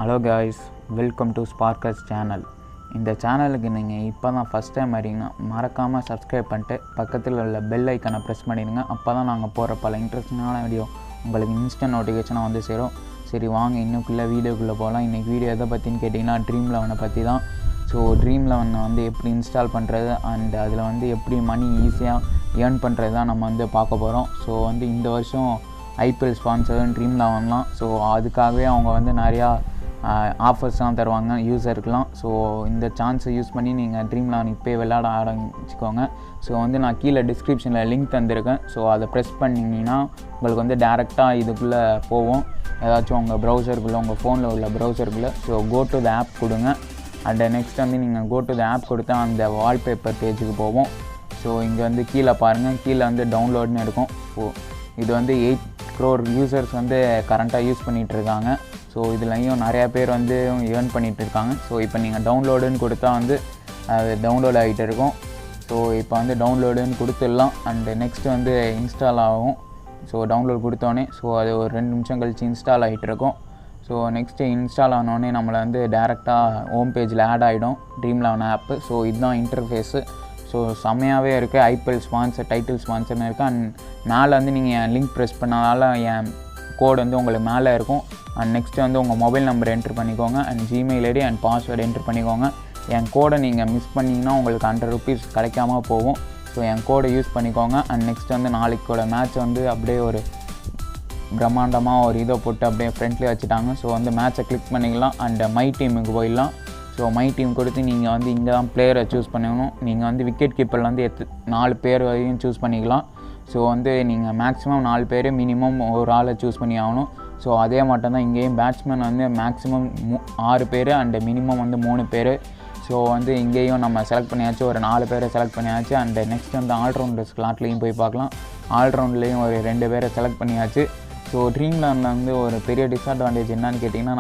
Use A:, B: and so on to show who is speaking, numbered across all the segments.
A: Hello guys, welcome to Sparkerz channel. இந்த சேனலுக்கு நீங்கள் இப்போ தான் ஃபஸ்ட் டைம் வரீங்கன்னா மறக்காமல் சப்ஸ்கிரைப் பண்ணிட்டு பக்கத்தில் உள்ள பெல் ஐக்கனை ப்ரெஸ் பண்ணிடுங்க. அப்போ தான் நாங்கள் போகிற பல இன்ட்ரெஸ்டிங்கான வீடியோ உங்களுக்கு இன்ஸ்டன்ட் நோட்டிஃபிகேஷனாக வந்து சேரும். சரி வாங்க இன்னுக்குள்ளே வீடியோக்குள்ளே போகலாம். இன்றைக்கி வீடியோ எதை பற்றின்னு கேட்டிங்கன்னா ட்ரீம் லெவனை பற்றி தான். ஸோ ட்ரீம் லெவனை வந்து எப்படி இன்ஸ்டால் பண்ணுறது அண்ட் அதில் வந்து எப்படி மணி ஈஸியாக ஏர்ன் பண்ணுறது தான் நம்ம வந்து பார்க்க போகிறோம். ஸோ வந்து இந்த வருஷம் ஐபிஎல் ஸ்பான்சர் ட்ரீம் லெவன்லாம். ஸோ அதுக்காகவே அவங்க வந்து நிறையா ஆஃபர்ஸ்லாம் தருவாங்க யூஸருக்குலாம். ஸோ இந்த சான்ஸை யூஸ் பண்ணி நீங்கள் ட்ரீம் லெவன் இப்போ விளையாட ஆரம்பிச்சுக்கோங்க. ஸோ வந்து நான் கீழே டிஸ்கிரிப்ஷனில் லிங்க் தந்திருக்கேன். ஸோ அதை ப்ரெஸ் பண்ணிங்கன்னா உங்களுக்கு வந்து டேரெக்டாக இதுக்குள்ளே போவோம். ஏதாச்சும் உங்கள் ப்ரௌசருக்குள்ளே உங்கள் ஃபோனில் உள்ள ப்ரௌசருக்குள்ளே. So go to the app கொடுங்க. அண்ட் நெக்ஸ்ட் வந்து நீங்கள் கோ டு த ஆப் கொடுத்தா அந்த வால்பேப்பர் பேஜுக்கு போவோம். ஸோ இங்கே வந்து கீழே பாருங்கள், கீழே வந்து டவுன்லோடுன்னு இருக்கும். ஸோ இது வந்து 8 crore யூசர்ஸ் வந்து கரண்ட்டாக யூஸ் பண்ணிகிட்ருக்காங்க. ஸோ இதுலேயும் நிறையா பேர் வந்து ஏர்ன் பண்ணிகிட்ருக்காங்க. ஸோ இப்போ நீங்கள் டவுன்லோடுன்னு கொடுத்தா வந்து அது டவுன்லோட் ஆகிட்டு இருக்கும். ஸோ இப்போ வந்து டவுன்லோடுன்னு கொடுத்துடலாம். அண்டு நெக்ஸ்ட்டு வந்து இன்ஸ்டால் ஆகும். ஸோ டவுன்லோட் கொடுத்தோன்னே ஸோ அது ஒரு 2 நிமிஷம் கழித்து இன்ஸ்டால் ஆகிட்டு இருக்கும். ஸோ நெக்ஸ்ட்டு இன்ஸ்டால் ஆனோடனே நம்மளை வந்து டேரெக்டாக ஹோம் பேஜில் ஆட் ஆகிடும் ட்ரீம் லெவன் ஆப்பு. ஸோ இதுதான் இன்டர்ஃபேஸு. ஸோ செம்மையாகவே இருக்குது. ஐபிஎல் ஸ்பான்சர், டைட்டில் ஸ்பான்சர்னு இருக்குது. அண்ட் மேலே வந்து நீங்கள் என் லிங்க் ப்ரெஸ் பண்ணதால் என் கோடு வந்து உங்களுக்கு மேலே இருக்கும். அண்ட் நெக்ஸ்ட்டு வந்து உங்கள் மொபைல் நம்பர் என்ட்ரு பண்ணிக்கோங்க and Gmail ID and password enter பண்ணிக்கோங்க. என் கோடை நீங்கள் மிஸ் பண்ணிங்கன்னா உங்களுக்கு 100 rupees கிடைக்காம போகும். ஸோ என் கோடை யூஸ் பண்ணிக்கோங்க. அண்ட் நெக்ஸ்ட் வந்து நாளைக்கோட மேட்ச் வந்து அப்படியே ஒரு பிரம்மாண்டமாக ஒரு இதை போட்டு அப்படியே ஃப்ரெண்ட்லேயே வச்சுட்டாங்க. ஸோ வந்து மேட்ச்சை கிளிக் பண்ணிக்கலாம் அண்ட் மை டீமுக்கு போயிடலாம். ஸோ மை டீம் கொடுத்து நீங்கள் வந்து இங்கே தான் பிளேயரை சூஸ் பண்ணிக்கணும். நீங்கள் வந்து விக்கெட் கீப்பரில் வந்து 4 பேர் வரையும் சூஸ் பண்ணிக்கலாம். ஸோ வந்து நீங்கள் மேக்ஸிமம் 4 பேர், மினிமம் ஒரு ஆளை சூஸ் பண்ணி ஆகணும். ஸோ அதே மட்டும் தான் இங்கேயும் பேட்ஸ்மேன் வந்து மேக்ஸிமம் 6 பேர் அண்டு மினிமம் வந்து 3 பேர். ஸோ வந்து இங்கேயும் நம்ம செலக்ட் பண்ணியாச்சு, ஒரு 4 பேரை செலக்ட் பண்ணியாச்சு. அண்டு நெக்ஸ்ட் வந்து ஆல்ரவுண்டர் ஸ்லாட்லேயும் போய் பார்க்கலாம். ஆல்ரவுண்ட்லேயும் ஒரு 2 பேரை செலக்ட் பண்ணியாச்சு. ஸோ ட்ரீம் லெவனில் வந்து ஒரு பெரிய டிஸ்அட்வான்டேஜ் என்னன்னு கேட்டிங்கன்னா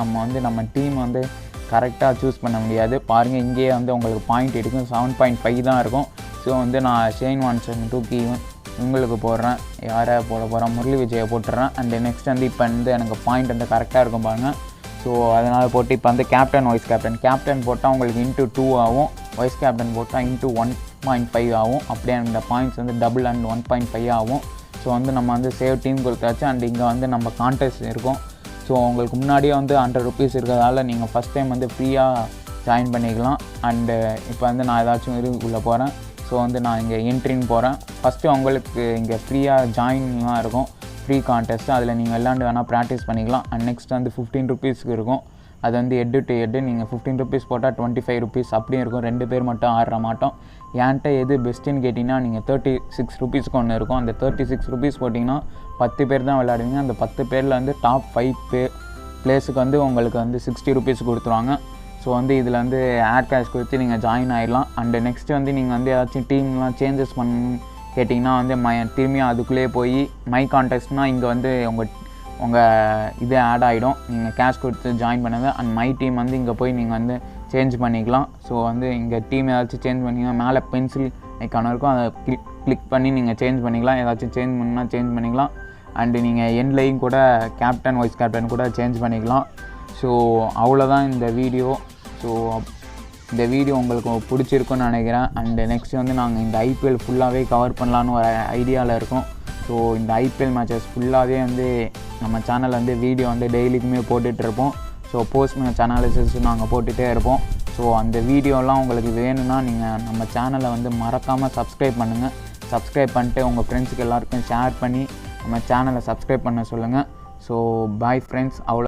A: நம்ம டீம் வந்து கரெக்டாக சூஸ் பண்ண முடியாது. பாருங்கள் இங்கேயே வந்து உங்களுக்கு பாயிண்ட் இருக்கும், 7.5 தான் இருக்கும். ஸோ வந்து நான் ஷெயின் வாட்சன் தூக்கி உங்களுக்கு போடுறேன். யாரை போட போகிறேன், முரளி விஜயை போட்டுறேன். அண்டு நெக்ஸ்ட் வந்து இப்போ வந்து எனக்கு பாயிண்ட் வந்து கரெக்டாக இருக்கும் பாருங்கள். ஸோ அதனால் போட்டு இப்போ வந்து கேப்டன் வைஸ் கேப்டன் போட்டால் உங்களுக்கு into 2 ஆகும், வைஸ் கேப்டன் போட்டால் into 1.5 ஆகும். அப்படியே அந்த பாயிண்ட்ஸ் வந்து டபுள் அண்ட் 1.5 ஆகும். ஸோ வந்து நம்ம வந்து சேவ் டீம் கொடுத்தாச்சு. அண்ட் இங்கே வந்து நம்ம கான்டெஸ்ட் இருக்கும். ஸோ உங்களுக்கு முன்னாடியே வந்து 100 rupees இருக்கிறதால நீங்கள் ஃபஸ்ட் டைம் வந்து ஃப்ரீயாக ஜாயின் பண்ணிக்கலாம். அண்டு இப்போ வந்து நான் ஏதாச்சும் இதுக்குள்ளே போகிறேன். ஸோ வந்து நான் இங்கே என்ட்ரின்னு போகிறேன். ஃபஸ்ட்டு உங்களுக்கு இங்கே ஃப்ரீயாக ஜாயின்லாம் இருக்கும், ஃப்ரீ கான்டெஸ்ட்டு. அதில் நீங்கள் விளாண்டு வேணால் ப்ராக்டிஸ் பண்ணிக்கலாம். அண்ட் நெக்ஸ்ட் வந்து 15 rupeesக்கு இருக்கும். அது வந்து ஹெட்டு டு ஹெட்டு. நீங்கள் 15 rupees போட்டால் 25 rupees அப்படியும் இருக்கும். 2 பேர் மட்டும் ஆடுற மாட்டோம். என்கிட்ட எது பெஸ்ட்டுன்னு கேட்டிங்கன்னா நீங்கள் 36 rupeesக்கு ஒன்று இருக்கும். அந்த 36 rupees போட்டிங்கன்னா 10 பேர் தான் விளையாடுவீங்க. அந்த 10 பேரில் வந்து டாப் 5 பிளேஸுக்கு வந்து உங்களுக்கு வந்து 60 rupees கொடுத்துருவாங்க. ஸோ வந்து இதில் வந்து ஆட் கேஷ் கொடுத்து நீங்கள் ஜாயின் ஆகிடலாம். அண்டு நெக்ஸ்ட்டு வந்து நீங்கள் வந்து ஏதாச்சும் டீம்லாம் சேஞ்சஸ் பண்ண கேட்டிங்கன்னா வந்து திரும்பியும் அதுக்குள்ளேயே போய் மை கான்டெஸ்ட்னால் இங்கே வந்து உங்கள் இது ஆட் ஆகிடும். நீங்கள் கேஷ் கொடுத்து ஜாயின் பண்ணுங்க. அண்ட் மை டீம் வந்து இங்கே போய் நீங்கள் வந்து சேஞ்ச் பண்ணிக்கலாம். ஸோ வந்து இங்கே டீம் ஏதாச்சும் சேஞ்ச் பண்ணிங்கன்னா மேலே பென்சில் ஐக்கான இருக்கும், அதை கிளிக் பண்ணி நீங்கள் சேஞ்ச் பண்ணிக்கலாம். ஏதாச்சும் சேஞ்ச் பண்ணால் சேஞ்ச் பண்ணிக்கலாம். அண்டு நீங்கள் எண்ட்லையும் கூட கேப்டன் வைஸ் கேப்டன் கூட சேஞ்ச் பண்ணிக்கலாம். ஸோ அவ்வளோதான் இந்த வீடியோ. ஸோ இந்த வீடியோ உங்களுக்கு பிடிச்சிருக்குன்னு நினைக்கிறேன். அண்டு நெக்ஸ்ட் வந்து நாங்கள் இந்த ஐபிஎல் ஃபுல்லாகவே கவர் பண்ணலான்னு ஒரு ஐடியாவில் இருக்கோம். ஸோ இந்த ஐபிஎல் மேட்சஸ் ஃபுல்லாகவே வந்து நம்ம சேனலில் வந்து வீடியோ வந்து டெய்லிக்குமே போட்டுட்ருப்போம். ஸோ போஸ்ட் மேட்ச் அனாலிசிஸ் நாங்கள் போட்டுகிட்டே இருப்போம். ஸோ அந்த வீடியோலாம் உங்களுக்கு வேணும்னா நீங்கள் நம்ம சேனலை வந்து மறக்காமல் சப்ஸ்கிரைப் பண்ணுங்கள். சப்ஸ்கிரைப் பண்ணிட்டு உங்கள் ஃப்ரெண்ட்ஸுக்கு எல்லாருக்கும் ஷேர் பண்ணி நம்ம சேனலை சப்ஸ்கிரைப் பண்ண சொல்லுங்கள். ஸோ பாய் ஃப்ரெண்ட்ஸ், அவ்வளோ